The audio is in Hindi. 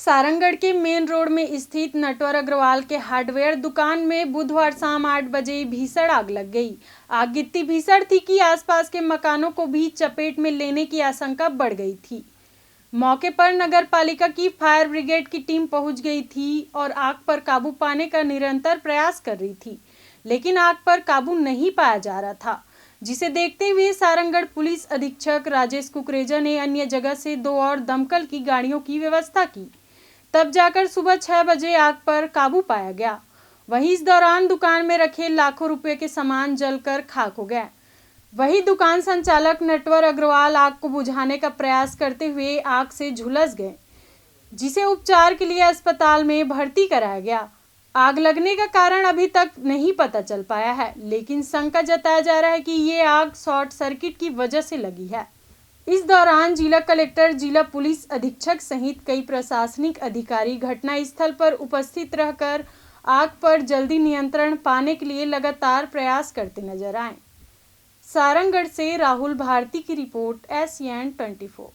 सारंगढ़ के मेन रोड में स्थित नटवर अग्रवाल के हार्डवेयर दुकान में बुधवार शाम 8 बजे भीषण आग लग गई। आग इतनी भीषण थी कि आसपास के मकानों को भी चपेट में लेने की आशंका बढ़ गई थी। मौके पर नगर पालिका की फायर ब्रिगेड की टीम पहुंच गई थी और आग पर काबू पाने का निरंतर प्रयास कर रही थी, लेकिन आग पर काबू नहीं पाया जा रहा था, जिसे देखते हुए सारंगढ़ पुलिस अधीक्षक राजेश कुकरेजा ने अन्य जगह से 2 और दमकल की गाड़ियों की व्यवस्था की। तब जाकर सुबह 6 बजे आग पर काबू पाया गया। वहीं इस दौरान दुकान में रखे लाखों रुपए के सामान जलकर खाक हो गए। वहीं दुकान संचालक नटवर अग्रवाल आग को बुझाने का प्रयास करते हुए आग से झुलस गए, जिसे उपचार के लिए अस्पताल में भर्ती कराया गया। आग लगने का कारण अभी तक नहीं पता चल पाया है, लेकिन शंका जताया जा रहा है कि ये आग शॉर्ट सर्किट की वजह से लगी है। इस दौरान जिला कलेक्टर, जिला पुलिस अधीक्षक सहित कई प्रशासनिक अधिकारी घटनास्थल पर उपस्थित रहकर आग पर जल्दी नियंत्रण पाने के लिए लगातार प्रयास करते नजर आए। सारंगढ़ से राहुल भारती की रिपोर्ट, SN 24।